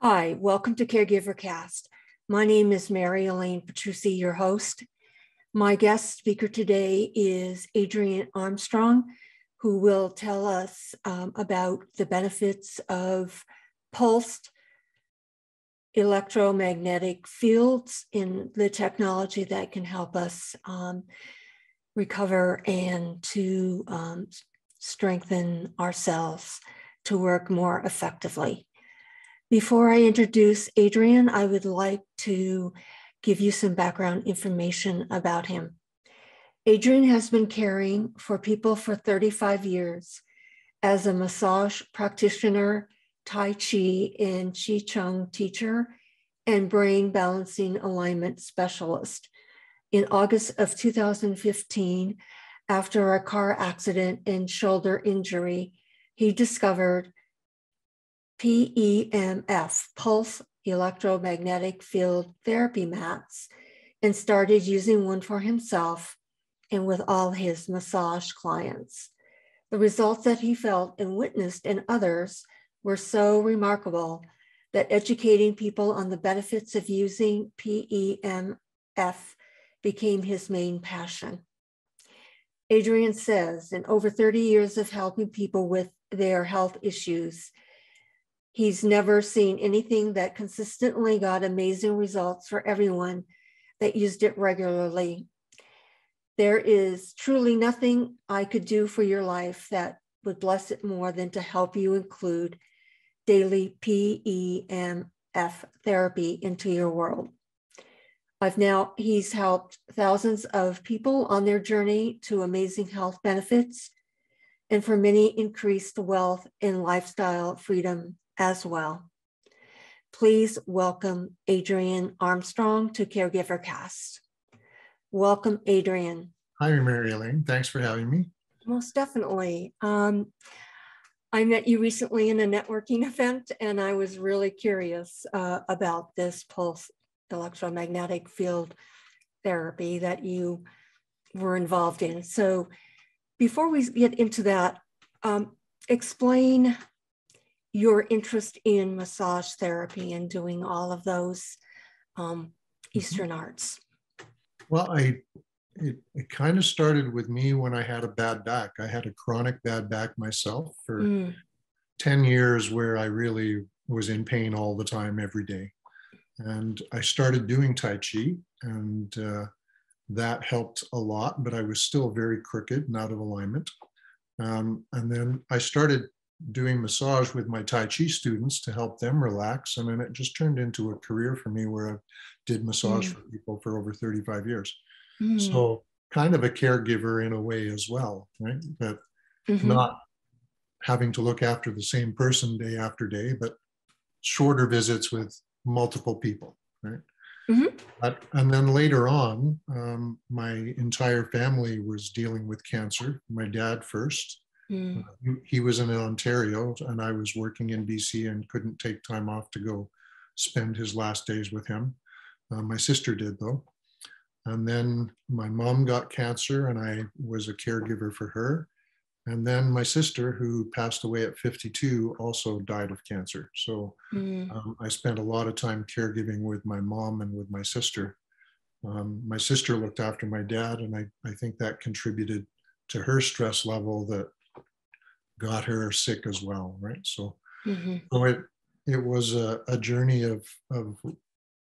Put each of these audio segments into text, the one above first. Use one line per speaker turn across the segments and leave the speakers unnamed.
Hi, welcome to Caregiver Cast. My name is Mary Elaine Petrucci, your host. My guest speaker today is Adrian Armstrong, who will tell us about the benefits of pulsed electromagnetic fields in the technology that can help us recover and to strengthen ourselves to work more effectively. Before I introduce Adrian, I would like to give you some background information about him. Adrian has been caring for people for 35 years as a massage practitioner, Tai Chi and Qi Cheng teacher, and brain balancing alignment specialist. In August of 2015, after a car accident and shoulder injury, he discovered PEMF, pulse electromagnetic field therapy mats, and started using one for himself and with all his massage clients. The results that he felt and witnessed in others were so remarkable that educating people on the benefits of using PEMF became his main passion. Adrian says, in over 30 years of helping people with their health issues, he's never seen anything that consistently got amazing results for everyone that used it regularly. There is truly nothing I could do for your life that would bless it more than to help you include daily PEMF therapy into your world. He's helped thousands of people on their journey to amazing health benefits, and for many increased wealth and lifestyle freedom as well. Please welcome Adrian Armstrong to Caregiver Cast. Welcome, Adrian.
Hi, Mary Elaine. Thanks for having me.
Most definitely. I met you recently in a networking event, and I was really curious about this pulse electromagnetic field therapy that you were involved in. So before we get into that, explain your interest in massage therapy and doing all of those Eastern arts.
Well, it kind of started with me when I had a bad back. I had a chronic bad back myself for 10 years where I really was in pain all the time, every day. And I started doing Tai Chi, and that helped a lot, but I was still very crooked and out of alignment. And then I started doing massage with my Tai Chi students to help them relax. And then it just turned into a career for me where I did massage for people for over 35 years. So kind of a caregiver in a way as well, right? But not having to look after the same person day after day, but shorter visits with multiple people, right? And then later on, my entire family was dealing with cancer. My dad first. He was in Ontario, and I was working in BC and couldn't take time off to go spend his last days with him. My sister did, though. And then my mom got cancer, and I was a caregiver for her. And then my sister, who passed away at 52, also died of cancer. So I spent a lot of time caregiving with my mom and with my sister. My sister looked after my dad, and I think that contributed to her stress level that got her sick as well, right? So, so it was a journey of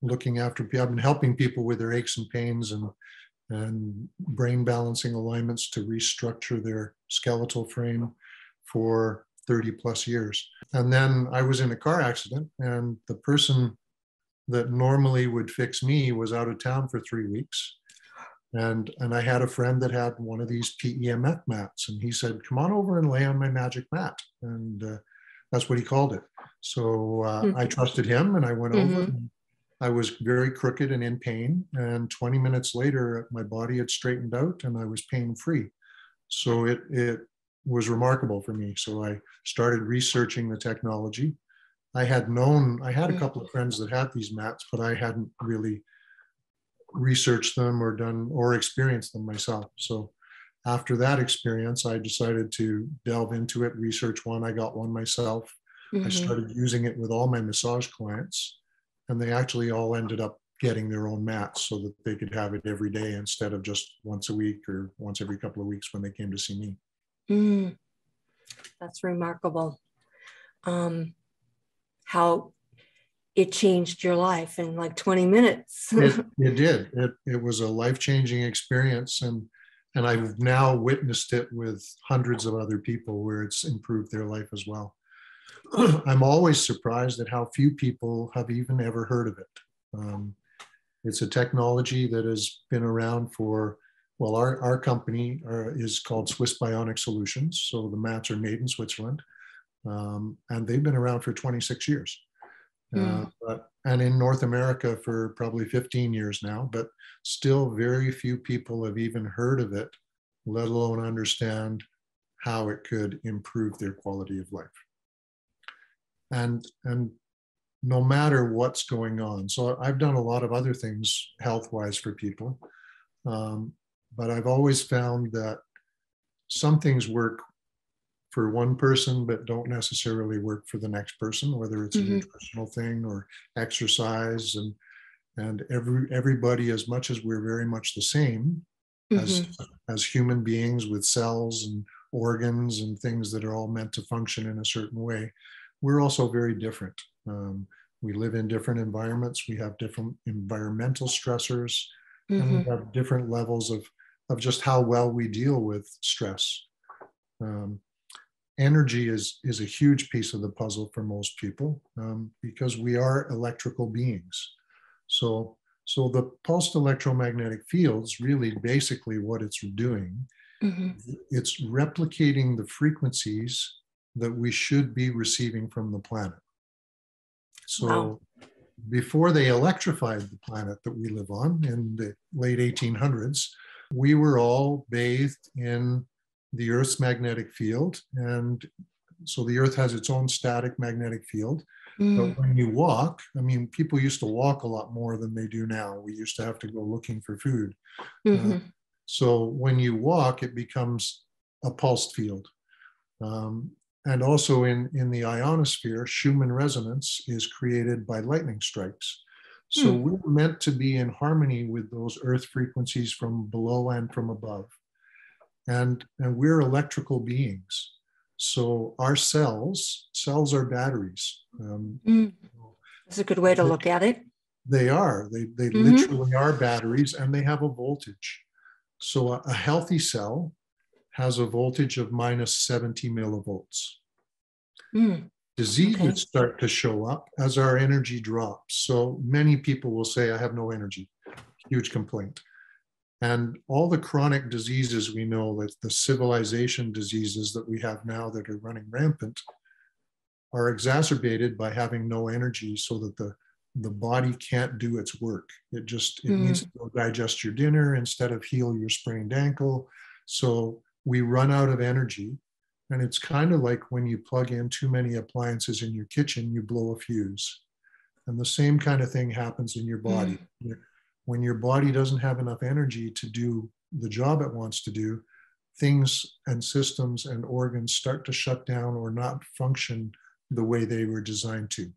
looking after people. I've been helping people with their aches and pains and brain balancing alignments to restructure their skeletal frame for 30 plus years. And then I was in a car accident, and the person that normally would fix me was out of town for 3 weeks. And I had a friend that had one of these PEMF mats, and he said, "Come on over and lay on my magic mat." And that's what he called it. So I trusted him, and I went over. And I was very crooked and in pain. And 20 minutes later, my body had straightened out, and I was pain-free. So it was remarkable for me. So I started researching the technology. I had a couple of friends that had these mats, but I hadn't really researched them or experienced them myself. So after that experience, I decided to delve into it, research one. I got one myself. I started using it with all my massage clients, and they actually all ended up getting their own mats so that they could have it every day instead of just once a week or once every couple of weeks when they came to see me.
That's remarkable. How it changed your life in like 20 minutes.
It did. It was a life-changing experience, and I've now witnessed it with hundreds of other people where it's improved their life as well. I'm always surprised at how few people have even ever heard of it. It's a technology that has been around for, well, our company is called Swiss Bionic Solutions. So the mats are made in Switzerland, and they've been around for 26 years. And in North America for probably 15 years now, but still very few people have even heard of it, let alone understand how it could improve their quality of life. And no matter what's going on. So I've done a lot of other things health-wise for people, but I've always found that some things work for one person, but don't necessarily work for the next person, whether it's a nutritional thing or exercise. And everybody, as much as we're very much the same as human beings with cells and organs and things that are all meant to function in a certain way, we're also very different. We live in different environments. We have different environmental stressors, and we have different levels of just how well we deal with stress. Energy is a huge piece of the puzzle for most people, because we are electrical beings. So the pulsed electromagnetic fields, really basically what it's doing, it's replicating the frequencies that we should be receiving from the planet. So before they electrified the planet that we live on in the late 1800s, we were all bathed in the Earth's magnetic field. And so the Earth has its own static magnetic field. But when you walk, I mean, people used to walk a lot more than they do now. We used to have to go looking for food. So when you walk, it becomes a pulsed field. And also in the ionosphere, Schumann resonance is created by lightning strikes. So we're meant to be in harmony with those Earth frequencies from below and from above. And we're electrical beings. So our cells are batteries.
That's a good way to look at it.
They are. They literally are batteries, and they have a voltage. So a healthy cell has a voltage of minus 70 millivolts. Diseases start to show up as our energy drops. So many people will say, I have no energy. Huge complaint. And all the chronic diseases we know, like the civilization diseases that we have now that are running rampant, are exacerbated by having no energy, so that the body can't do its work. It needs to go digest your dinner instead of heal your sprained ankle. So we run out of energy. And it's kind of like when you plug in too many appliances in your kitchen, you blow a fuse. And the same kind of thing happens in your body. When your body doesn't have enough energy to do the job it wants to do, things and systems and organs start to shut down or not function the way they were designed to.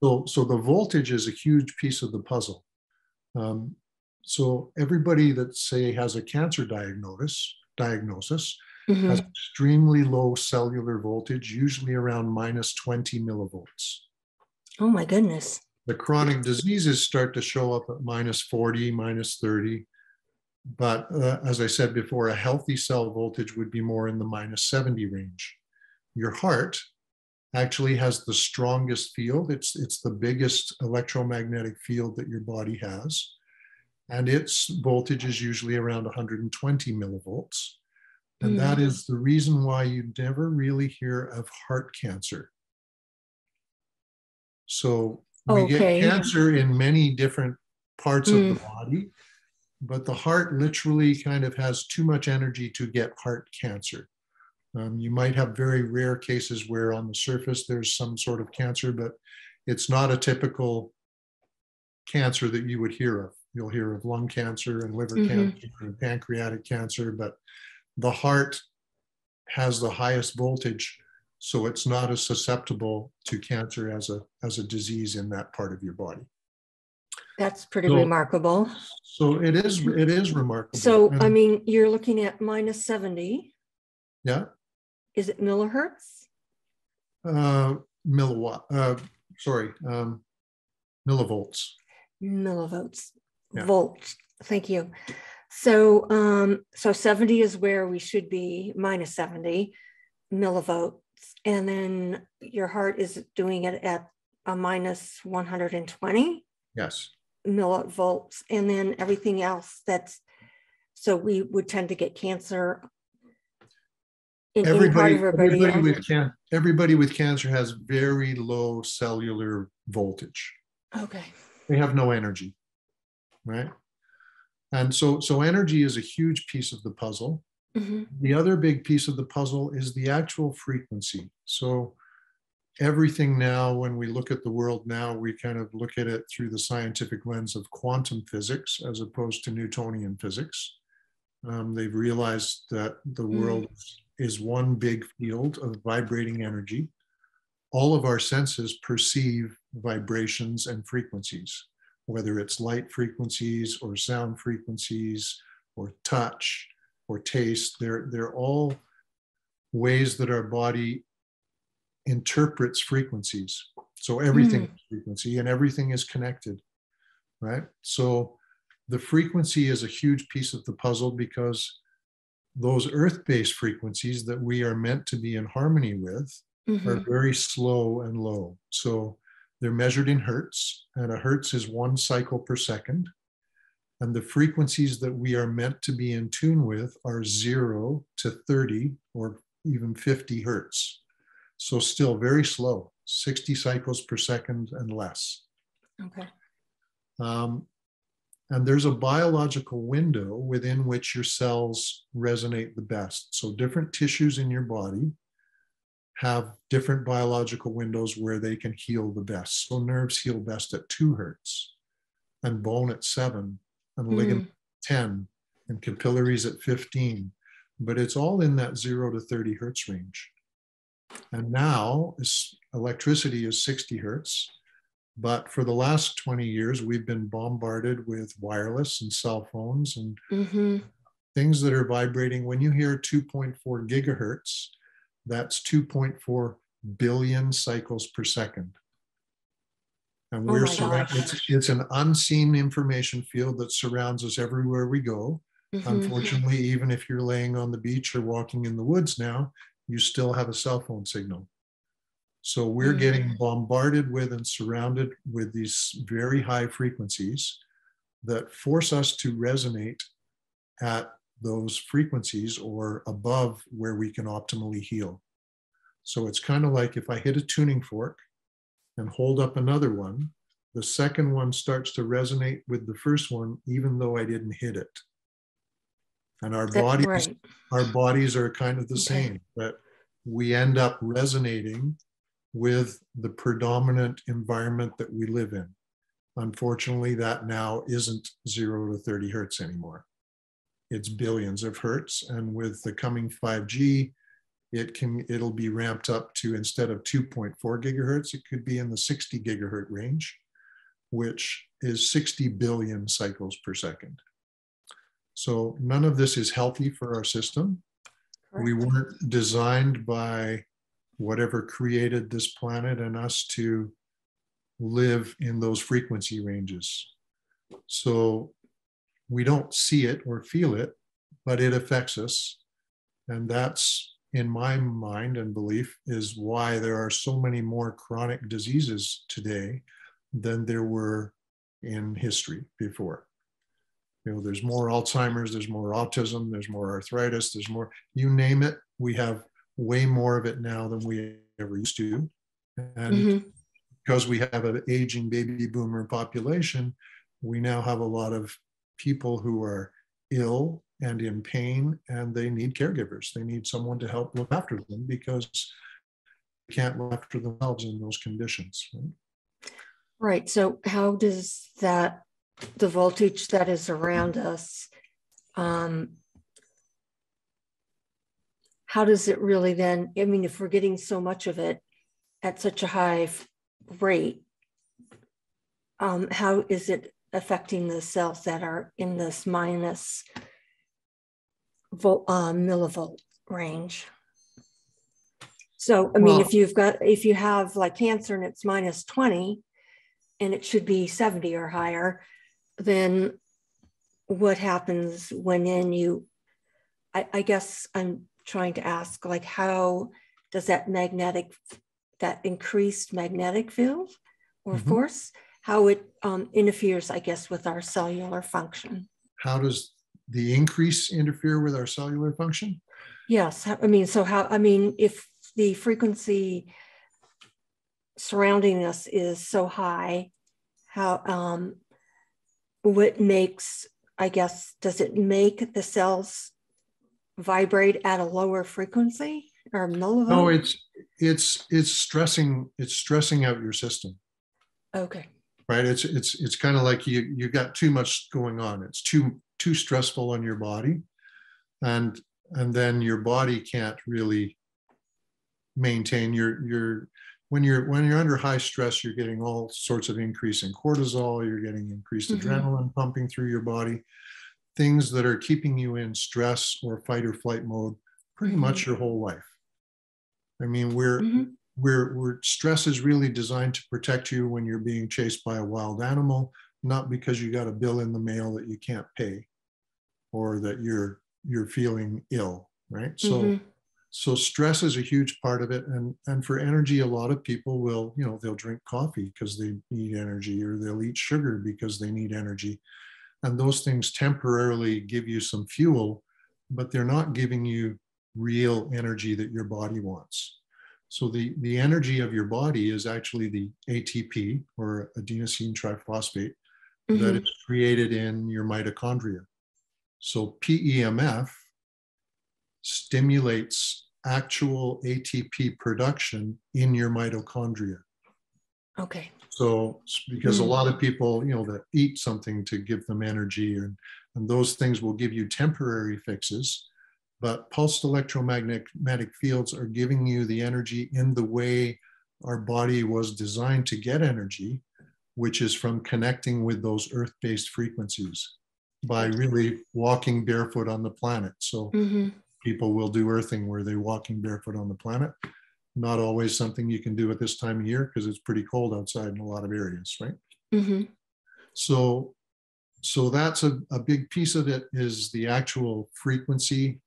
So the voltage is a huge piece of the puzzle. So everybody that, say, has a cancer diagnosis has extremely low cellular voltage, usually around minus 20 millivolts.
Oh my goodness.
The chronic diseases start to show up at minus 40, minus 30. But as I said before, a healthy cell voltage would be more in the minus 70 range. Your heart actually has the strongest field. It's the biggest electromagnetic field that your body has. And its voltage is usually around 120 millivolts. And that is the reason why you never really hear of heart cancer. So we get cancer in many different parts of the body, but the heart literally kind of has too much energy to get heart cancer. You might have very rare cases where on the surface there's some sort of cancer, but it's not a typical cancer that you would hear of. You'll hear of lung cancer and liver cancer and pancreatic cancer, but the heart has the highest voltage. So it's not as susceptible to cancer as a disease in that part of your body.
That's pretty remarkable.
So it is remarkable.
So, I mean, you're looking at minus 70.
Yeah.
Is it millihertz?
Milliwatt. Millivolts.
Millivolts.
Yeah.
Volts. Thank you. So, so 70 is where we should be, minus 70 millivolts. And then your heart is doing it at a minus 120.
Yes.
Millivolts. And then everything else so we would tend to get cancer in any part of our body.
Everybody with cancer has very low cellular voltage.
Okay.
They have no energy, right? And so energy is a huge piece of the puzzle.
Mm-hmm.
The other big piece of the puzzle is the actual frequency. So everything now, when we look at the world now, we kind of look at it through the scientific lens of quantum physics as opposed to Newtonian physics. They've realized that the world is one big field of vibrating energy. All of our senses perceive vibrations and frequencies, whether it's light frequencies or sound frequencies or touch or taste. They're all ways that our body interprets frequencies. So everything is frequency and everything is connected, right? So the frequency is a huge piece of the puzzle because those earth-based frequencies that we are meant to be in harmony with are very slow and low. So they're measured in hertz, and a hertz is 1 cycle per second. And the frequencies that we are meant to be in tune with are 0 to 30 or even 50 hertz. So still very slow, 60 cycles per second and less.
Okay.
And there's a biological window within which your cells resonate the best. So different tissues in your body have different biological windows where they can heal the best. So nerves heal best at 2 hertz, and bone at 7, and ligament at 10, and capillaries at 15. But it's all in that 0 to 30 hertz range. And now electricity is 60 hertz. But for the last 20 years, we've been bombarded with wireless and cell phones and things that are vibrating. When you hear 2.4 gigahertz, that's 2.4 billion cycles per second. And we're it's an unseen information field that surrounds us everywhere we go. Unfortunately, even if you're laying on the beach or walking in the woods now, you still have a cell phone signal. So we're getting bombarded with and surrounded with these very high frequencies that force us to resonate at those frequencies or above where we can optimally heal. So it's kind of like if I hit a tuning fork and hold up another one, the second one starts to resonate with the first one, even though I didn't hit it. And our bodies are kind of the same, but we end up resonating with the predominant environment that we live in. Unfortunately, that now isn't 0 to 30 hertz anymore. It's billions of hertz, and with the coming 5G, it'll be ramped up to, instead of 2.4 gigahertz, it could be in the 60 gigahertz range, which is 60 billion cycles per second. So none of this is healthy for our system. Correct. We weren't designed by whatever created this planet and us to live in those frequency ranges. So we don't see it or feel it, but it affects us. And that's, in my mind and belief, is why there are so many more chronic diseases today than there were in history before. You know, there's more Alzheimer's, there's more autism, there's more arthritis, there's more, you name it, we have way more of it now than we ever used to. And because we have an aging baby boomer population, we now have a lot of people who are ill and in pain, and they need caregivers. They need someone to help look after them because they can't look after themselves in those conditions.
Right. So how does the voltage that is around us, how how does it really then, I mean, if we're getting so much of it at such a high rate, how is it affecting the cells that are in this minus millivolt range? So, I mean, if you have like cancer and it's minus 20 and it should be 70 or higher, then what happens when I guess I'm trying to ask, like, how does that increased magnetic field or force, how it interferes, I guess, with our cellular function?
How does the increase interfere with our cellular function?
Yes. I mean, if the frequency surrounding us is so high, what makes, I guess, does it make the cells vibrate at a lower frequency or millivolt?
No, it's stressing out your system.
Okay.
Right. It's kind of like you got too much going on. It's too stressful on your body, and then your body can't really maintain when you're under high stress, you're getting all sorts of increase in cortisol, you're getting increased adrenaline pumping through your body, things that are keeping you in stress or fight or flight mode pretty much your whole life. I mean, stress is really designed to protect you when you're being chased by a wild animal, not because you got a bill in the mail that you can't pay or that you're feeling ill, right? So stress is a huge part of it. And for energy, a lot of people they'll drink coffee because they need energy, or they'll eat sugar because they need energy. And those things temporarily give you some fuel, but they're not giving you real energy that your body wants. So the energy of your body is actually the ATP, or adenosine triphosphate, that is created in your mitochondria. So PEMF stimulates actual ATP production in your mitochondria.
Okay.
So because a lot of people, that eat something to give them energy, and those things will give you temporary fixes, but pulsed electromagnetic fields are giving you the energy in the way our body was designed to get energy, which is from connecting with those earth-based frequencies by really walking barefoot on the planet. So people will do earthing where they're walking barefoot on the planet. Not always something you can do at this time of year because it's pretty cold outside in a lot of areas, right? So that's a big piece of it, is the actual frequency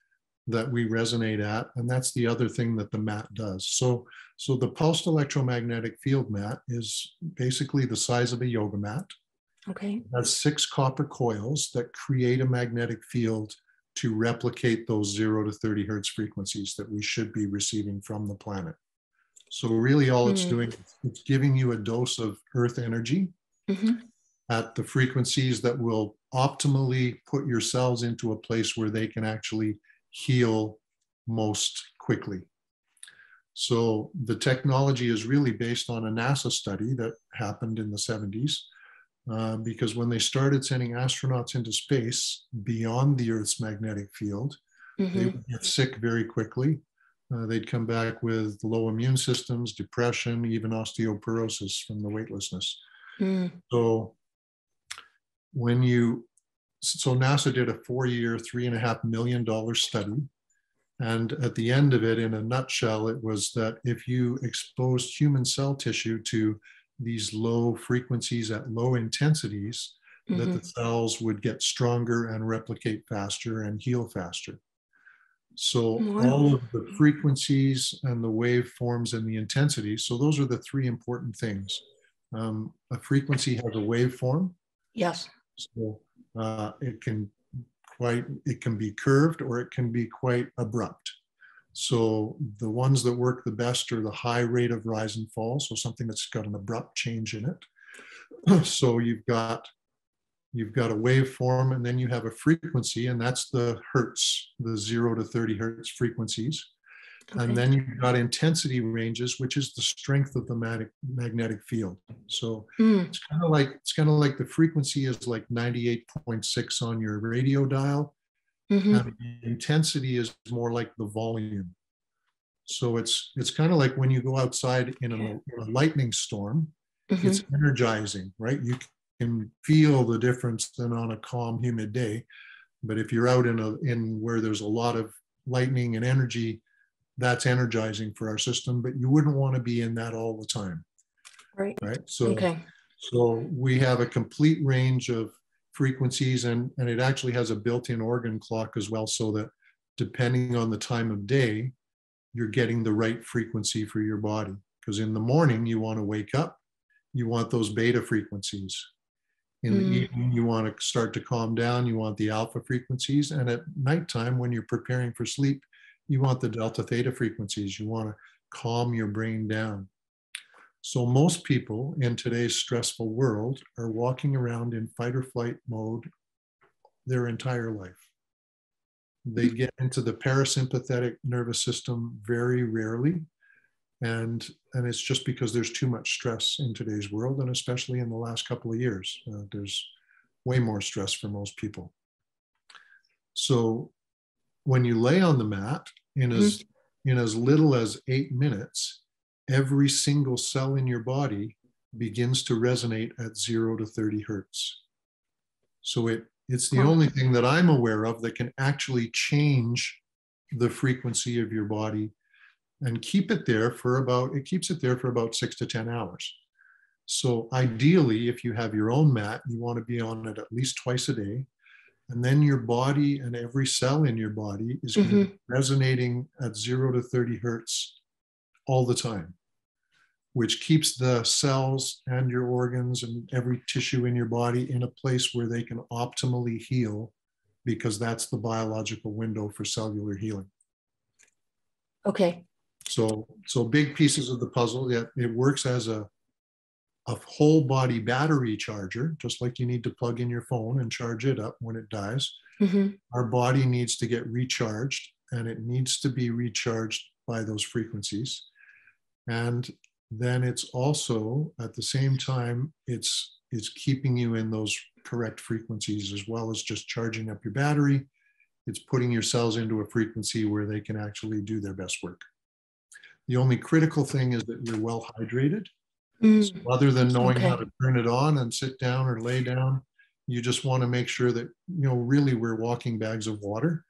that we resonate at. And that's the other thing that the mat does. So the pulsed electromagnetic field mat is basically the size of a yoga mat.
Okay.
It has 6 copper coils that create a magnetic field to replicate those 0 to 30 hertz frequencies that we should be receiving from the planet. So really all it's doing, it's giving you a dose of earth energy at the frequencies that will optimally put your cells into a place where they can actually heal most quickly. So the technology is really based on a NASA study that happened in the 70s. Because when they started sending astronauts into space beyond the Earth's magnetic field, they would get sick very quickly. They'd come back with low immune systems, depression, even osteoporosis from the weightlessness. So NASA did a 4-year, $3.5 million study. And at the end of it, in a nutshell, it was that if you exposed human cell tissue to these low frequencies at low intensities, that the cells would get stronger and replicate faster and heal faster. So all of the frequencies and the waveforms and the intensity, so those are the 3 important things. A frequency has a waveform.
Yes.
So it can be curved or it can be quite abrupt. So the ones that work the best are the high rate of rise and fall, so something that's got an abrupt change in it. So you've got a waveform, and then you have a frequency, and that's the hertz, the 0 to 30 hertz frequencies. Okay. And then you've got intensity ranges, which is the strength of the magnetic field. So it's kind of like the frequency is like 98.6 on your radio dial. And the intensity is more like the volume. So it's kind of like when you go outside in a lightning storm, it's energizing, right? You can feel the difference than on a calm, humid day. But if you're out in where there's a lot of lightning and energy, that's energizing for our system, but you wouldn't want to be in that all the time. Right. So we have a complete range of frequencies, and it actually has a built-in organ clock as well, so that depending on the time of day, you're getting the right frequency for your body. Because in the morning, you want to wake up, you want those beta frequencies. In the evening, you want to start to calm down, you want the alpha frequencies. And at nighttime, when you're preparing for sleep, you want the delta theta frequencies. You want to calm your brain down. So most people in today's stressful world are walking around in fight or flight mode their entire life. They get into the parasympathetic nervous system very rarely. And it's just because there's too much stress in today's world, and especially in the last couple of years. There's way more stress for most people. So when you lay on the mat in as little as 8 minutes, every single cell in your body begins to resonate at 0 to 30 hertz. So it's the only thing that I'm aware of that can actually change the frequency of your body and keeps it there for about 6 to 10 hours. So ideally, if you have your own mat, you want to be on it at least twice a day. And then your body and every cell in your body is going to be resonating at 0 to 30 hertz all the time, which keeps the cells and your organs and every tissue in your body in a place where they can optimally heal, because that's the biological window for cellular healing.
Okay.
So big pieces of the puzzle. It works as a whole body battery charger, just like you need to plug in your phone and charge it up when it dies. Our body needs to get recharged, and it needs to be recharged by those frequencies. And then it's also, at the same time, it's keeping you in those correct frequencies, as well as just charging up your battery. It's putting your cells into a frequency where they can actually do their best work. The only critical thing is that you're well hydrated. So other than knowing how to turn it on and sit down or lay down, you just want to make sure that, really we're walking bags of water.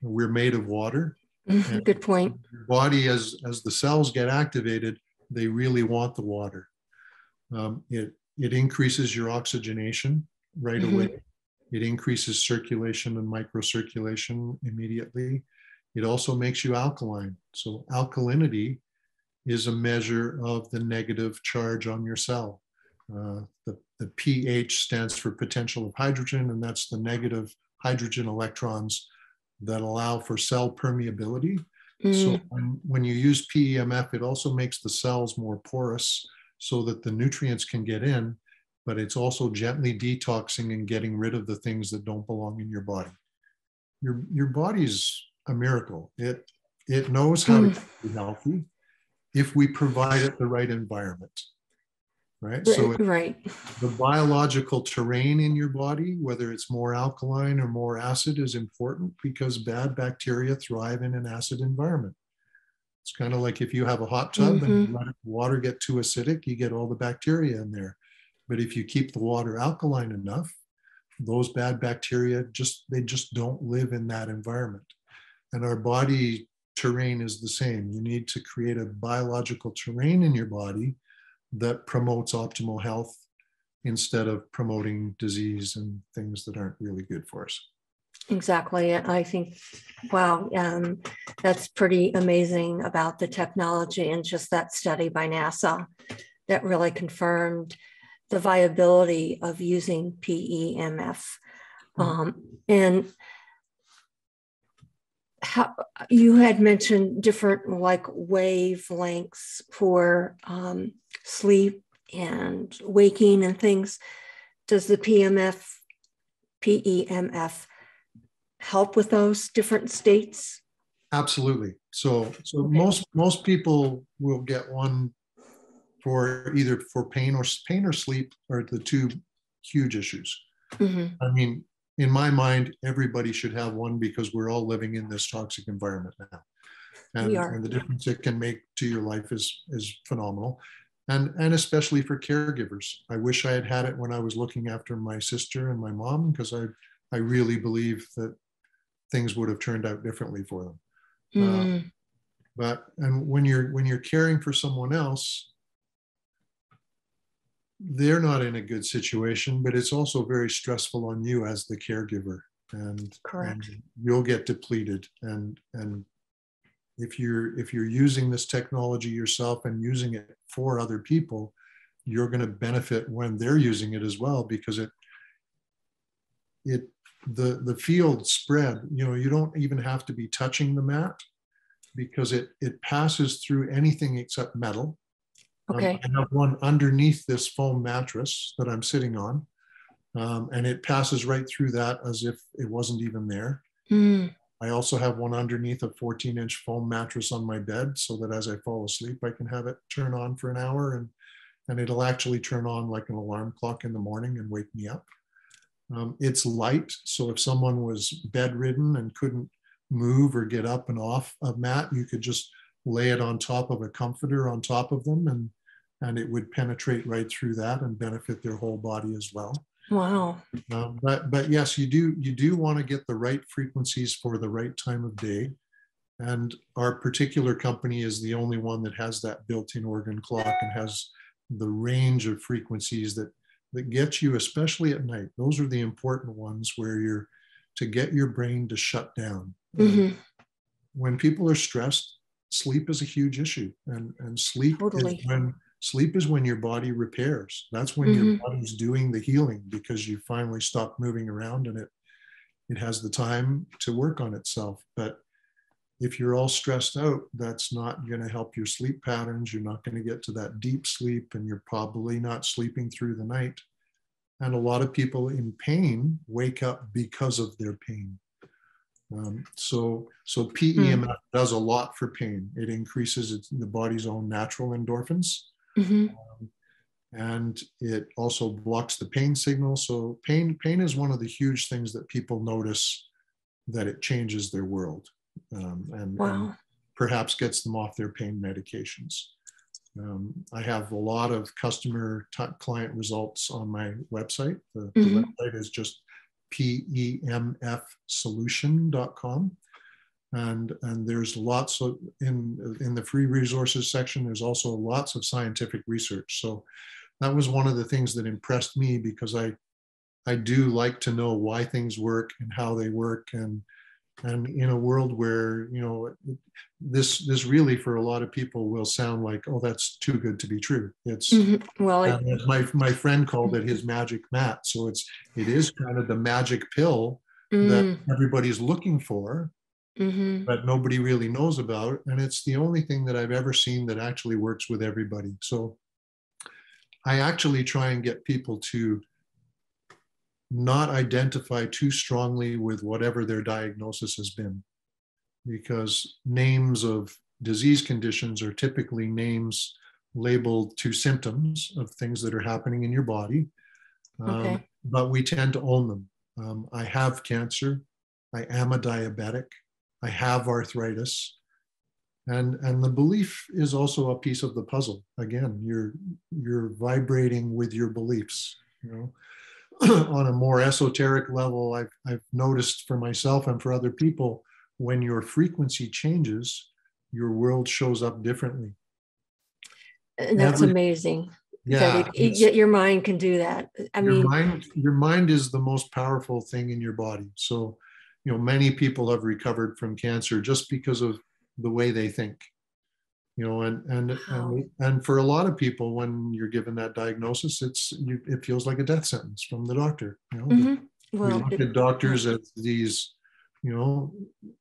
We're made of water.
Good point.
Your body, as the cells get activated, they really want the water. It increases your oxygenation right away. It increases circulation and microcirculation immediately. It also makes you alkaline. So alkalinity is a measure of the negative charge on your cell. The pH stands for potential of hydrogen, and that's the negative hydrogen electrons that allow for cell permeability. So when you use PEMF, it also makes the cells more porous so that the nutrients can get in, but it's also gently detoxing and getting rid of the things that don't belong in your body. Your body's a miracle. It knows how to be healthy if we provide it the right environment, right? So the biological terrain in your body, whether it's more alkaline or more acid, is important, because bad bacteria thrive in an acid environment. It's kind of like if you have a hot tub and you let the water get too acidic, you get all the bacteria in there. But if you keep the water alkaline enough, those bad bacteria just don't live in that environment. And our body terrain is the same. You need to create a biological terrain in your body that promotes optimal health instead of promoting disease and things that aren't really good for us.
Exactly. I think, wow, that's pretty amazing about the technology, and just that study by NASA that really confirmed the viability of using PEMF. And how you had mentioned different wavelengths for sleep and waking and things. Does the PEMF help with those different states?
Absolutely. So most people will get one for either for pain or sleep are the two huge issues. I mean, in my mind, everybody should have one, because we're all living in this toxic environment now.
We are.
and the difference it can make to your life is phenomenal. And especially for caregivers. I wish I had it when I was looking after my sister and my mom, because I really believe that things would have turned out differently for them. And when you're caring for someone else, they're not in a good situation, but it's also very stressful on you as the caregiver, and you'll get depleted. And if you're using this technology yourself and using it for other people, you're going to benefit when they're using it as well, because the field spread, you don't even have to be touching the mat, because it passes through anything except metal.
Okay.
I have one underneath this foam mattress that I'm sitting on, and it passes right through that as if it wasn't even there. I also have one underneath a 14-inch foam mattress on my bed, so that as I fall asleep, I can have it turn on for an hour, and it'll actually turn on like an alarm clock in the morning and wake me up. It's light, so if someone was bedridden and couldn't move or get up and off a mat, you could just lay it on top of a comforter on top of them, and it would penetrate right through that and benefit their whole body as well.
Wow.
But yes, you do want to get the right frequencies for the right time of day. And our particular company is the only one that has that built-in organ clock and has the range of frequencies that gets you, especially at night. Those are the important ones, where you're to get your brain to shut down. When people are stressed, sleep is a huge issue, and sleep is when your body repairs. That's when your body's doing the healing, because you finally stop moving around and it has the time to work on itself. But if you're all stressed out, that's not going to help your sleep patterns. You're not going to get to that deep sleep, and you're probably not sleeping through the night. And a lot of people in pain wake up because of their pain. So PEMF does a lot for pain. It increases the body's own natural endorphins. And it also blocks the pain signal. So pain is one of the huge things that people notice, that it changes their world, and perhaps gets them off their pain medications. I have a lot of customer client results on my website. The website is just PEMFsolution.com. And there's lots of, in the free resources section, there's also lots of scientific research. So that was one of the things that impressed me, because I do like to know why things work and how they work. And in a world where, this really for a lot of people will sound like, oh, that's too good to be true. It's as my friend called it, his magic mat. So it is kind of the magic pill that everybody's looking for, but nobody really knows about. And it's the only thing that I've ever seen that actually works with everybody. So I actually try and get people to not identify too strongly with whatever their diagnosis has been, because names of disease conditions are typically names labeled to symptoms of things that are happening in your body. But we tend to own them. I have cancer. I am a diabetic. I have arthritis. And the belief is also a piece of the puzzle. Again, you're vibrating with your beliefs. On a more esoteric level, I've noticed for myself and for other people, when your frequency changes, your world shows up differently.
And that's amazing.
Yeah,
that your mind can do that.
Your mind is the most powerful thing in your body. So, many people have recovered from cancer just because of the way they think. And for a lot of people, when you're given that diagnosis, it feels like a death sentence from the doctor. We look at doctors as these,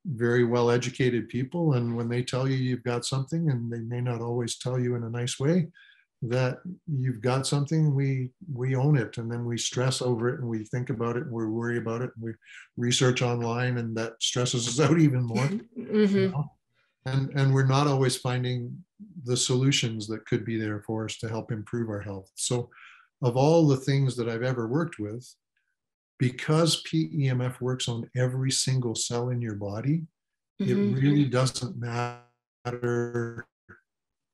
very well-educated people, and when they tell you you've got something, and they may not always tell you in a nice way that you've got something, we own it, and then we stress over it, and we think about it, and we worry about it, and we research online, and that stresses us out even more. And we're not always finding the solutions that could be there for us to help improve our health. So of all the things that I've ever worked with, because PEMF works on every single cell in your body, it really doesn't matter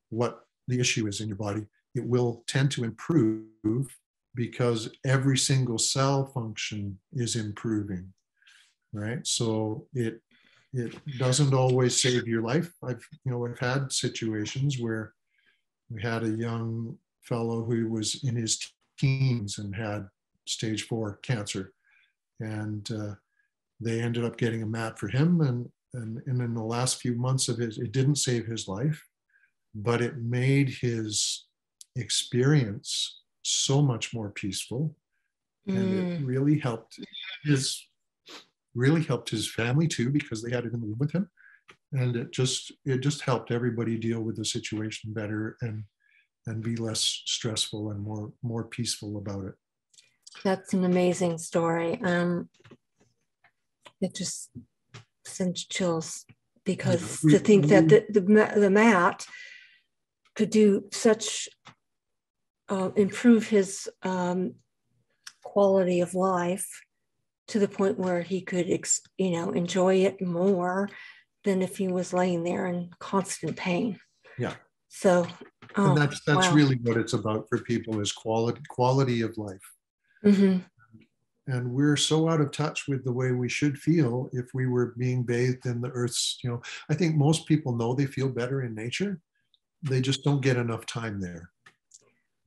what the issue is in your body. It will tend to improve because every single cell function is improving, right? So it doesn't always save your life. I've had situations where we had a young fellow who was in his teens and had stage 4 cancer, and they ended up getting a mat for him, and in the last few months of it didn't save his life, but it made his experience so much more peaceful, and it really helped his family too, because they had it in the room with him, and it just helped everybody deal with the situation better and be less stressful and more peaceful about it.
That's an amazing story. It just sends chills, because to think that the mat could do such improve his quality of life to the point where he could enjoy it more than if he was laying there in constant pain.
Yeah.
So
and that's wow. Really what it's about for people, is quality of life.
Mm-hmm.
And we're so out of touch with the way we should feel if we were being bathed in the earth's, I think most people know they feel better in nature. They just don't get enough time there.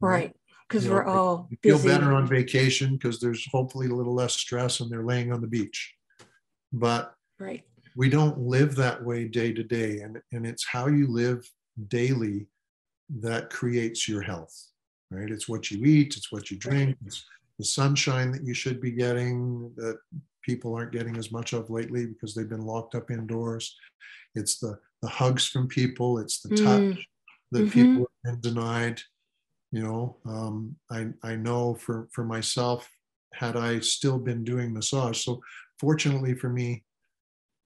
Right. Because we're all
busy. Feel better on vacation because there's hopefully a little less stress and they're laying on the beach. But
right.
We don't live that way day to day. And it's how you live daily that creates your health, right? It's what you eat, it's what you drink, it's the sunshine that you should be getting that people aren't getting as much of lately because they've been locked up indoors. It's the hugs from people, it's the touch that people have been denied. I know for myself, had I still been doing massage, so fortunately for me,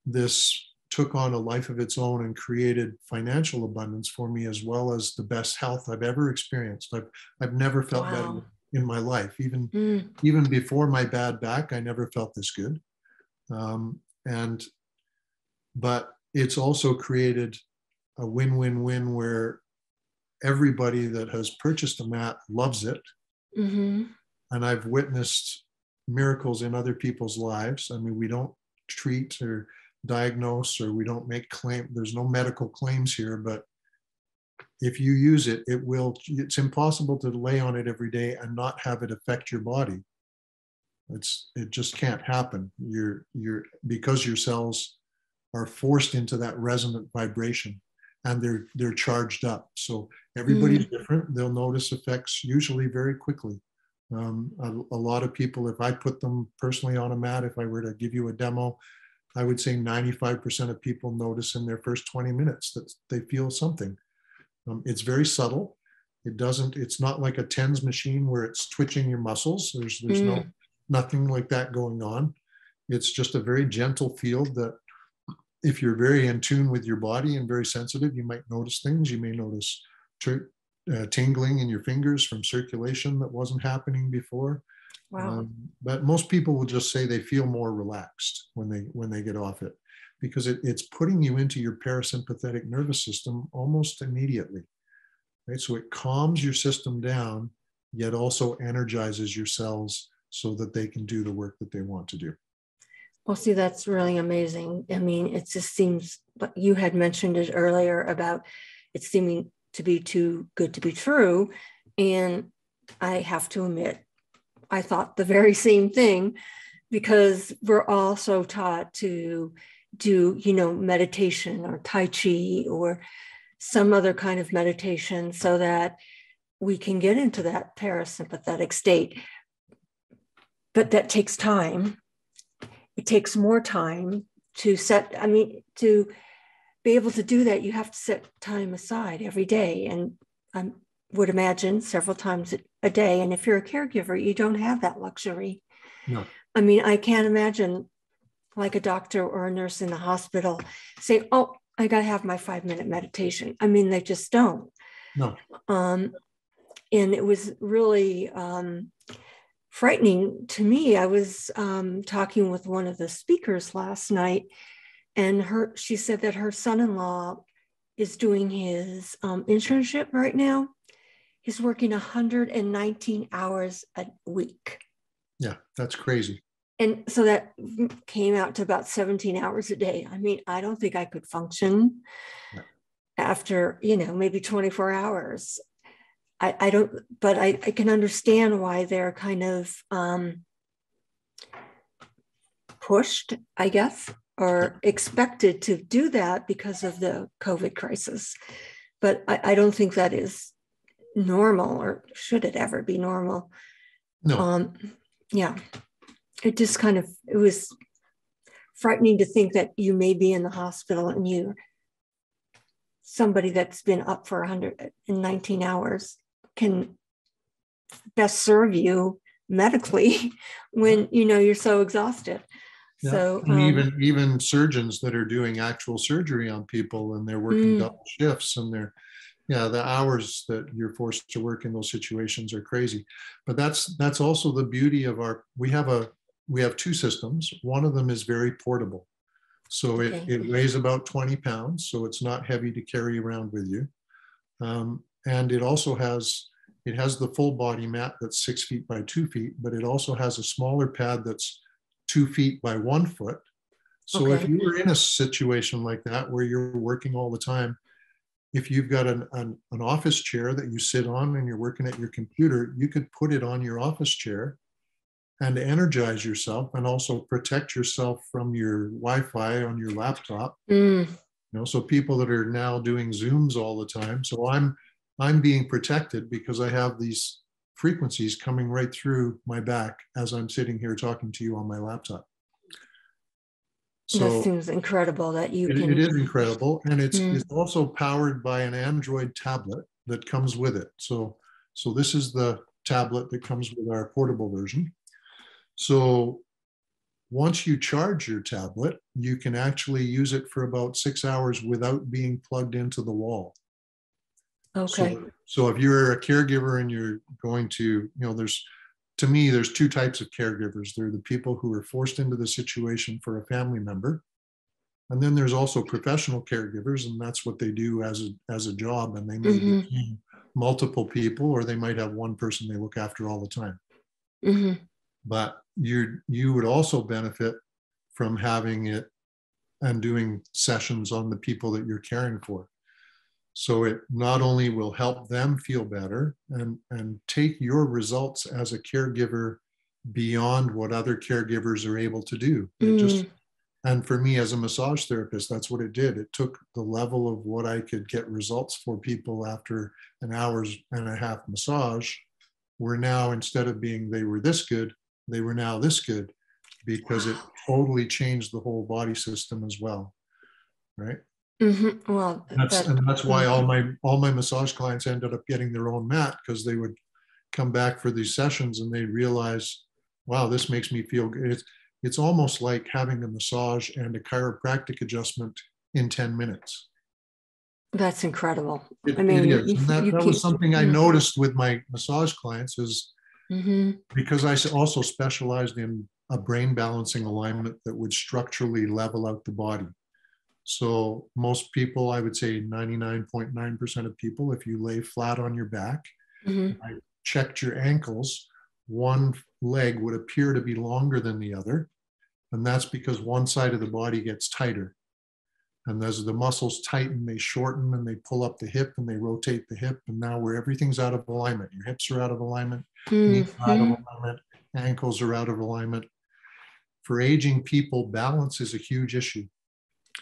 this took on a life of its own and created financial abundance for me, as well as the best health I've ever experienced. I've never felt better in my life. Even before my bad back, I never felt this good. But it's also created a win-win-win where everybody that has purchased a mat loves it. And I've witnessed miracles in other people's lives. I mean, we don't treat or diagnose, or we don't make claim. There's no medical claims here, but if you use it, it's impossible to lay on it every day and not have it affect your body. It just can't happen. Because your cells are forced into that resonant vibration, and they're charged up. So everybody's different. They'll notice effects usually very quickly. A lot of people, if I put them personally on a mat, if I were to give you a demo, I would say 95% of people notice in their first 20 minutes that they feel something. It's very subtle. It's not like a TENS machine where it's twitching your muscles. There's nothing like that going on. It's just a very gentle feel that if you're very in tune with your body and very sensitive, you might notice things. You may notice tingling in your fingers from circulation that wasn't happening before.
Wow.
But most people will just say they feel more relaxed when they get off it, because it's putting you into your parasympathetic nervous system almost immediately, right? So it calms your system down, yet also energizes your cells so that they can do the work that they want to do.
Well, see, that's really amazing. I mean, it just seems, but you had mentioned it earlier about it seeming to be too good to be true. And I have to admit, I thought the very same thing, because we're also taught to do, meditation or Tai Chi or some other kind of meditation so that we can get into that parasympathetic state. But that takes time. It takes more time to to be able to do that, you have to set time aside every day. And I would imagine several times a day. And if you're a caregiver, you don't have that luxury.
No.
I mean, I can't imagine like a doctor or a nurse in the hospital saying, oh, I got to have my 5-minute meditation. I mean, they just don't.
No.
And it was really frightening to me. I was talking with one of the speakers last night, And she said that her son-in-law is doing his internship right now. He's working 119 hours a week.
Yeah, that's crazy.
And so that came out to about 17 hours a day. I mean, I don't think I could function after, maybe 24 hours. I don't, but I can understand why they're kind of pushed, I guess, or expected to do that because of the COVID crisis. But I don't think that is normal, or should it ever be normal?
No.
Yeah. It just it was frightening to think that you may be in the hospital and somebody that's been up for 119 hours can best serve you medically when, you're so exhausted.
Yeah.
So
and even surgeons that are doing actual surgery on people, and they're working double shifts, and the hours that you're forced to work in those situations are crazy. But that's also the beauty of we have two systems. One of them is very portable. So it weighs about 20 pounds. So it's not heavy to carry around with you. And it also has the full body mat that's 6 feet by 2 feet, but it also has a smaller pad that's 2 feet by 1 foot. So if you were in a situation like that where you're working all the time, if you've got an office chair that you sit on and you're working at your computer, you could put it on your office chair and energize yourself, and also protect yourself from your Wi-Fi on your laptop. So people that are now doing Zooms all the time. So I'm being protected because I have these frequencies coming right through my back as I'm sitting here talking to you on my laptop. So
that seems incredible that
it is incredible. And it's also powered by an Android tablet that comes with it. So this is the tablet that comes with our portable version. So once you charge your tablet, you can actually use it for about 6 hours without being plugged into the wall.
Okay.
So if you're a caregiver and you're going to, to me, there's two types of caregivers. There are the people who are forced into the situation for a family member. And then there's also professional caregivers, and that's what they do as a job. And they may be multiple people, or they might have one person they look after all the time. But you would also benefit from having it and doing sessions on the people that you're caring for. So it not only will help them feel better and take your results as a caregiver beyond what other caregivers are able to do. And for me as a massage therapist, that's what it did. It took the level of what I could get results for people after an hour's and a half massage, where now instead of being they were this good, they were now this good, because it totally changed the whole body system as well, right?
Well,
that's why all my massage clients ended up getting their own mat, because they would come back for these sessions and they realize, wow, this makes me feel good. It's almost like having a massage and a chiropractic adjustment in 10 minutes.
That's incredible.
It is. And that was something I noticed with my massage clients, is because I also specialized in a brain balancing alignment that would structurally level out the body. So most people, I would say 99.9% of people, if you lay flat on your back, I checked your ankles, one leg would appear to be longer than the other. And that's because one side of the body gets tighter. And as the muscles tighten, they shorten and they pull up the hip and they rotate the hip. And now where everything's out of alignment, your hips are out of alignment, knees are out of alignment, ankles are out of alignment. For aging people, balance is a huge issue.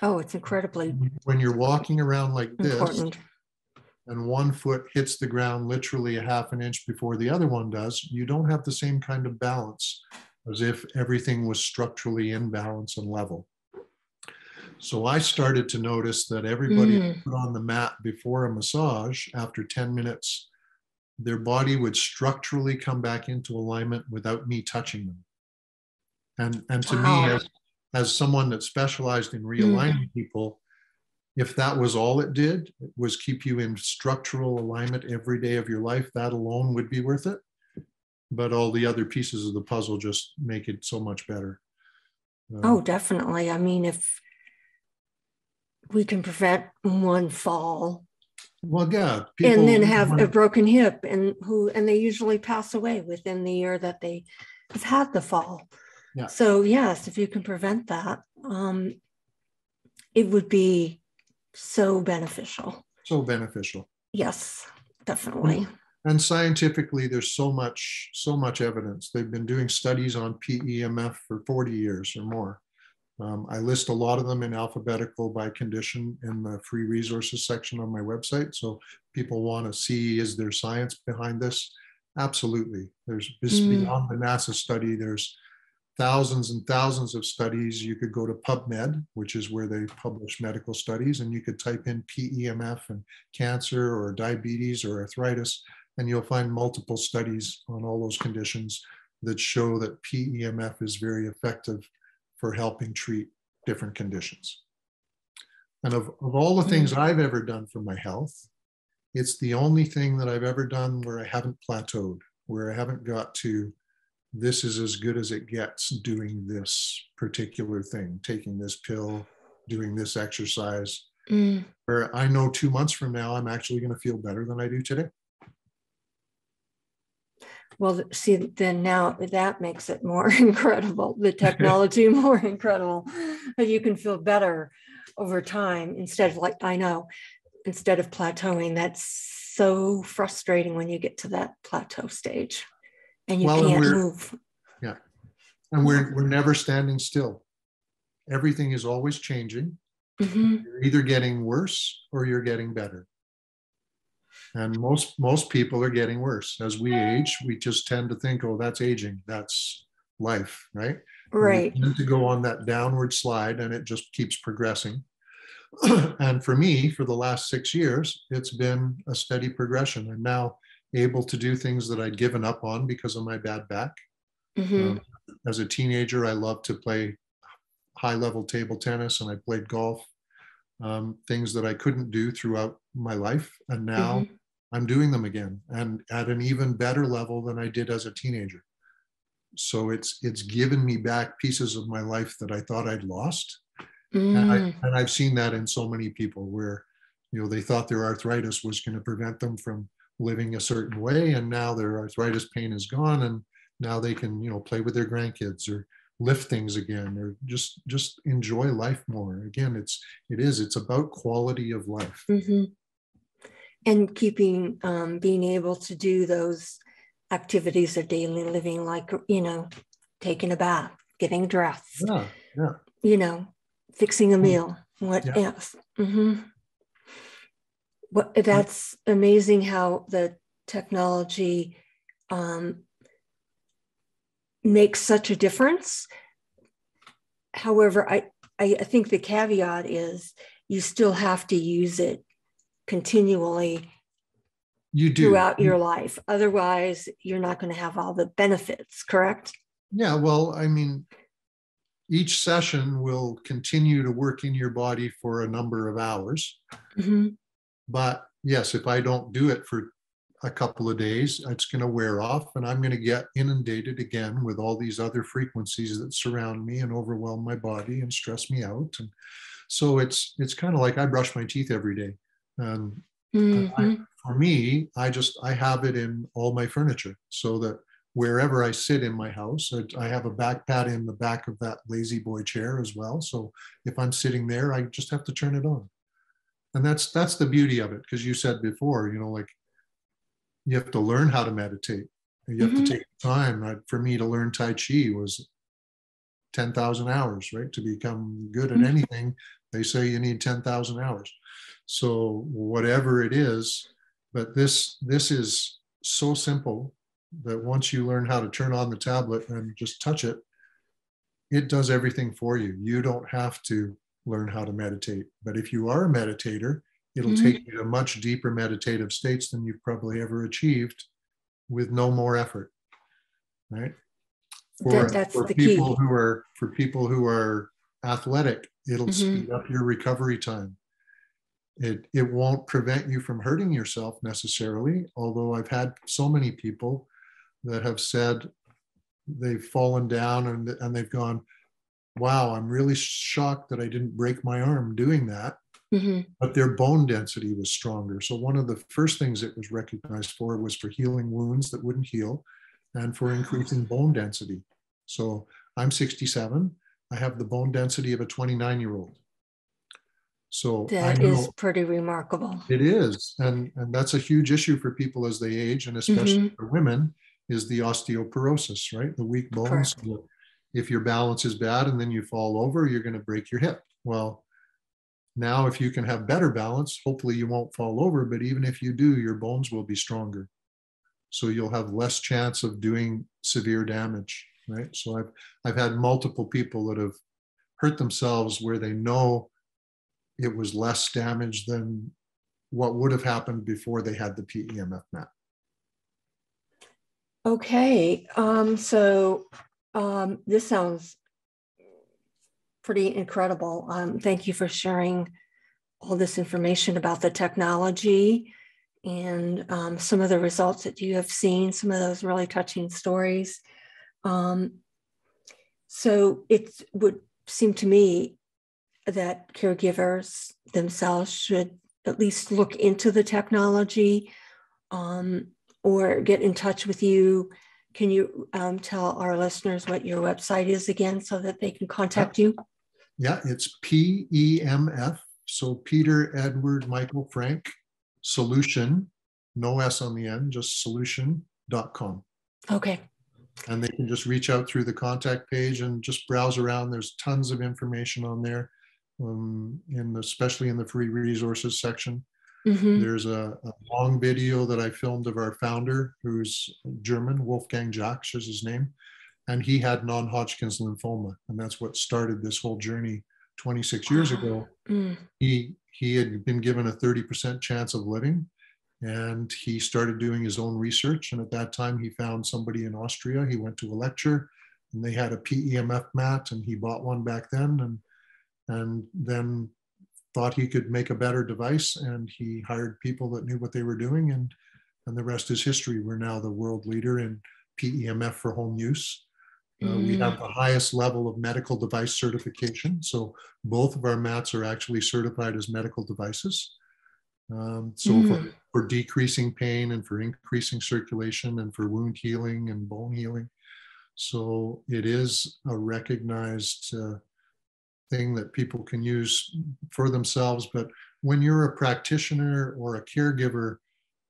Oh, it's incredibly
when you're walking around like
important.
This, and one foot hits the ground literally a half an inch before the other one does, you don't have the same kind of balance as if everything was structurally in balance and level. So I started to notice that everybody put on the mat before a massage, after 10 minutes, their body would structurally come back into alignment without me touching them. And to me, as someone that specialized in realigning people, if that was all it did, it was keep you in structural alignment every day of your life, that alone would be worth it. But all the other pieces of the puzzle just make it so much better.
Oh, definitely. I mean, if we can prevent one fall
Well, yeah,
and
people
then have a broken hip, and they usually pass away within the year that they have had the fall.
Yeah.
So yes, if you can prevent that, it would be so beneficial.
So beneficial.
Yes, definitely.
And scientifically, there's so much evidence. They've been doing studies on PEMF for 40 years or more. I list a lot of them in alphabetical by condition in the free resources section on my website. So people want to see, is there science behind this? Absolutely. There's beyond the NASA study, there's thousands and thousands of studies. You could go to PubMed, which is where they publish medical studies, and you could type in PEMF and cancer or diabetes or arthritis, and you'll find multiple studies on all those conditions that show that PEMF is very effective for helping treat different conditions. And of all the things I've ever done for my health, it's the only thing that I've ever done where I haven't plateaued, where I haven't got to, this is as good as it gets doing this particular thing, taking this pill, doing this exercise, where I know 2 months from now, I'm actually going to feel better than I do today.
Well, see, then now that makes it more incredible, the technology more incredible, that you can feel better over time instead of instead of plateauing. That's so frustrating when you get to that plateau stage and you can't move.
Yeah. And we're never standing still. Everything is always changing. You're either getting worse or you're getting better. And most people are getting worse. As we age, we just tend to think, oh, that's aging. That's life, right?
Right.
We tend to go on that downward slide and it just keeps progressing. And for me, for the last 6 years, it's been a steady progression. I'm now able to do things that I'd given up on because of my bad back. As a teenager, I loved to play high-level table tennis and I played golf, things that I couldn't do throughout my life. And now I'm doing them again and at an even better level than I did as a teenager. So it's given me back pieces of my life that I thought I'd lost. And I've seen that in so many people where, they thought their arthritis was going to prevent them from living a certain way. And now their arthritis pain is gone. And now they can, play with their grandkids or lift things again, or just enjoy life more. Again, it's about quality of life.
And keeping, being able to do those activities of daily living, like, taking a bath, getting dressed, fixing a meal, what else? That's amazing how the technology makes such a difference. However, I think the caveat is you still have to use it continually throughout your life. Otherwise, you're not going to have all the benefits, correct?
Yeah, well, I mean, each session will continue to work in your body for a number of hours. But yes, if I don't do it for a couple of days, it's going to wear off and I'm going to get inundated again with all these other frequencies that surround me and overwhelm my body and stress me out. And so it's kind of like I brush my teeth every day. For me, I have it in all my furniture so that wherever I sit in my house, I have a back pad in the back of that lazy boy chair as well. So if I'm sitting there, I just have to turn it on. And that's the beauty of it. Because you said before, like you have to learn how to meditate. You have to take time. For me to learn Tai Chi was 10,000 hours, right? To become good at anything, they say you need 10,000 hours. So whatever it is, but this is so simple that once you learn how to turn on the tablet and just touch it, it does everything for you. You don't have to learn how to meditate. But if you are a meditator, it'll take you to much deeper meditative states than you've probably ever achieved with no more effort, right? For people who are athletic, it'll speed up your recovery time. It won't prevent you from hurting yourself necessarily, although I've had so many people that have said they've fallen down and they've gone, wow, I'm really shocked that I didn't break my arm doing that. but their bone density was stronger. So one of the first things it was recognized for was for healing wounds that wouldn't heal and for increasing bone density. So I'm 67. I have the bone density of a 29-year-old. So
that is pretty remarkable.
It is. And that's a huge issue for people as they age, and especially for women, is the osteoporosis, right? The weak bones. If your balance is bad and then you fall over, you're going to break your hip. Well, now if you can have better balance, hopefully you won't fall over, but even if you do, your bones will be stronger. So you'll have less chance of doing severe damage, right? So I've had multiple people that have hurt themselves where they know it was less damage than what would have happened before they had the PEMF mat.
Okay, this sounds pretty incredible. Thank you for sharing all this information about the technology and some of the results that you have seen, some of those really touching stories. So it would seem to me that caregivers themselves should at least look into the technology or get in touch with you. Can you tell our listeners what your website is again so that they can contact you?
Yeah, it's PEMF. So Peter, Edward, Michael, Frank, solution, no S on the end, just solution.com.
Okay.
And they can just reach out through the contact page and just browse around. There's tons of information on there, especially in the free resources section. There's a long video that I filmed of our founder, who's German, Wolfgang Jacks is his name, and he had non-Hodgkin's lymphoma, and that's what started this whole journey 26 years ago. He had been given a 30% chance of living, and he started doing his own research, and at that time he found somebody in Austria. He went to a lecture, and they had a PEMF mat, and he bought one back then, and then thought he could make a better device, and he hired people that knew what they were doing, and the rest is history. We're now the world leader in PEMF for home use. We have the highest level of medical device certification. So both of our mats are actually certified as medical devices. For decreasing pain and for increasing circulation and for wound healing and bone healing. So it is a recognized thing that people can use for themselves. But when you're a practitioner or a caregiver,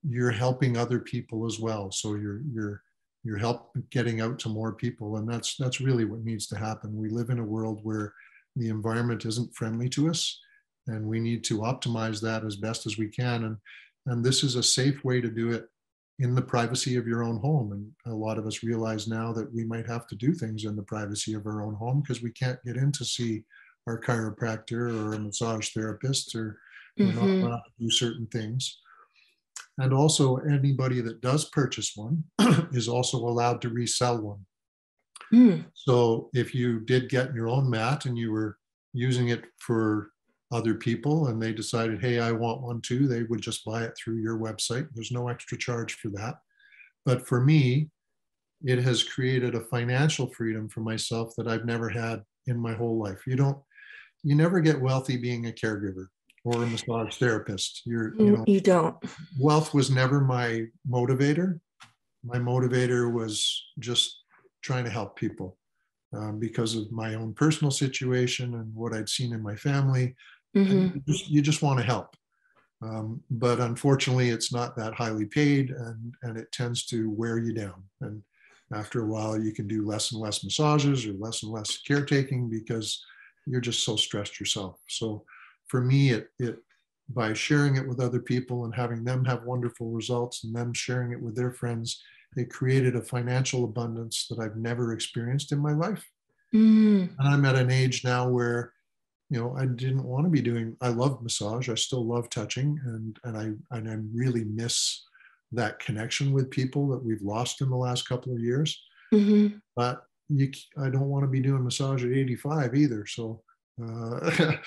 you're helping other people as well. So you're helping getting out to more people, and that's really what needs to happen. We live in a world where the environment isn't friendly to us, and we need to optimize that as best as we can. And this is a safe way to do it in the privacy of your own home. And a lot of us realize now that we might have to do things in the privacy of our own home because we can't get in to see our chiropractor or a massage therapist, or we're not allowed to do certain things. And also anybody that does purchase one is also allowed to resell one. So if you did get your own mat and you were using it for other people and they decided, hey, I want one too, they would just buy it through your website. There's no extra charge for that. But for me, it has created a financial freedom for myself that I've never had in my whole life. You never get wealthy being a caregiver or a massage therapist. You
don't.
Wealth was never my motivator. My motivator was just trying to help people because of my own personal situation and what I'd seen in my family. You just want to help. But unfortunately, it's not that highly paid, and it tends to wear you down. And after a while, you can do less and less massages or less and less caretaking because you're just so stressed yourself. So for me, it by sharing it with other people and having them have wonderful results and them sharing it with their friends, it created a financial abundance that I've never experienced in my life. And I'm at an age now where, I didn't want to be doing, I love massage. I still love touching, and I really miss that connection with people that we've lost in the last couple of years. But I don't want to be doing massage at 85 either. So
that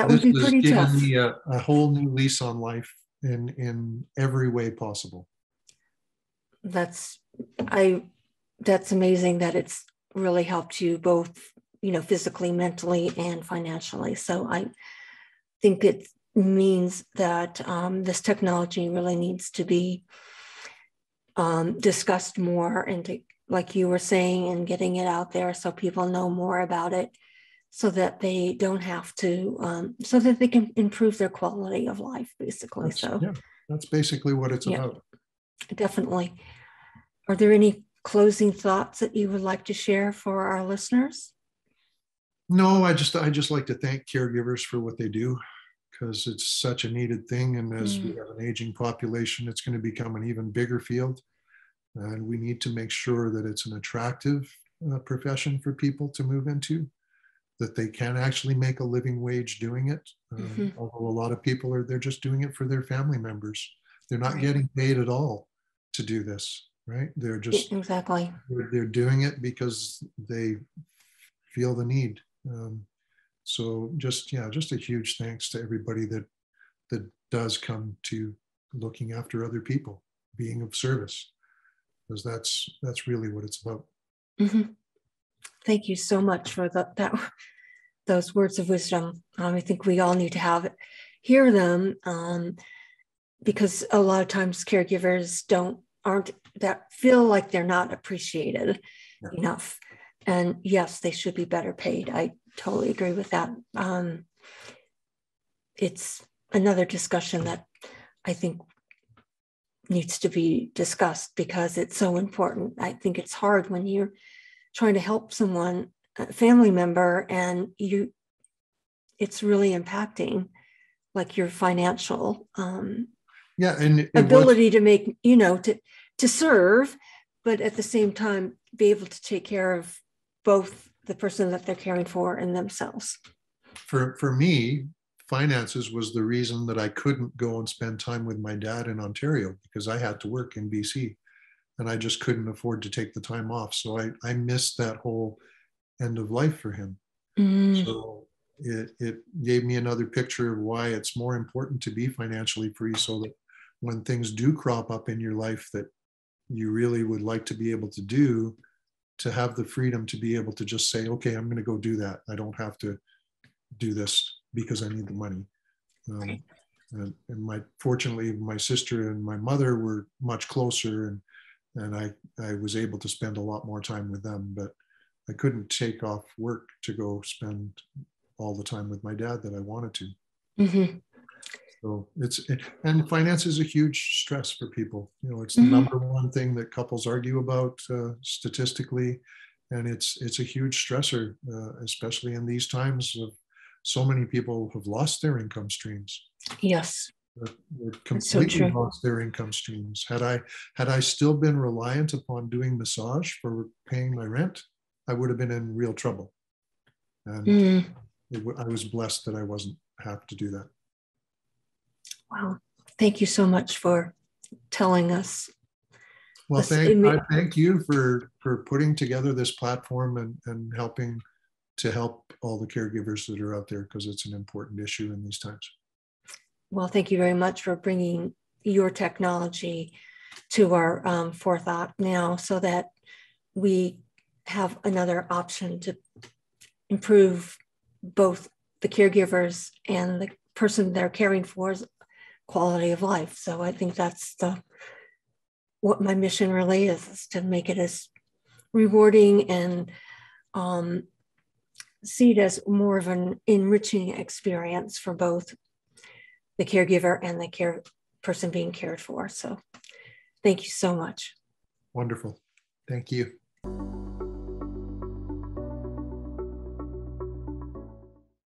would be pretty tough.
Given me a whole new lease on life in every way possible.
That's amazing that it's really helped you both, physically, mentally, and financially. So think it means that this technology really needs to be discussed more, and like you were saying, and getting it out there so people know more about it, so that they don't have to, so that they can improve their quality of life, basically.
That's basically what it's about.
Definitely. Are there any closing thoughts that you would like to share for our listeners?
No, I just like to thank caregivers for what they do, because it's such a needed thing. And as we have an aging population, it's going to become an even bigger field. And we need to make sure that it's an attractive profession for people to move into, that they can actually make a living wage doing it. Although a lot of people they're just doing it for their family members. They're not getting paid at all to do this, right? They're just they're doing it because they feel the need. So just a huge thanks to everybody that does come to looking after other people, being of service, because that's really what it's about.
Thank you so much for those words of wisdom. I think we all need to hear them, because a lot of times caregivers feel like they're not appreciated enough. And yes, they should be better paid. I totally agree with that. It's another discussion that I think needs to be discussed, because it's so important. I think it's hard when you're trying to help someone, a family member, and it's really impacting like your financial
and
ability to make, to serve, but at the same time be able to take care of both the person that they're caring for and themselves.
For me, finances was the reason that I couldn't go and spend time with my dad in Ontario, because I had to work in BC and I just couldn't afford to take the time off. So I missed that whole end of life for him. So it gave me another picture of why it's more important to be financially free, so that when things do crop up in your life that you really would like to be able to do, to have the freedom to be able to just say, okay, I'm going to go do that. I don't have to do this because I need the money. And fortunately, my sister and my mother were much closer, and I was able to spend a lot more time with them, but I couldn't take off work to go spend all the time with my dad that I wanted to. So and finance is a huge stress for people. It's the number one thing that couples argue about statistically, and it's a huge stressor, especially in these times of so many people have lost their income streams.
Yes,
they've completely lost their income streams. Had I still been reliant upon doing massage for paying my rent, I would have been in real trouble. And I was blessed that I wasn't have to do that.
Wow. Thank you so much for telling us.
Well, I thank you for putting together this platform and helping to help all the caregivers that are out there, because it's an important issue in these times.
Well, thank you very much for bringing your technology to our forethought now, so that we have another option to improve both the caregivers and the person they're caring for's quality of life. So I think that's what my mission really is to make it as rewarding and see it as more of an enriching experience for both the caregiver and the person being cared for. So thank you so much.
Wonderful. Thank you.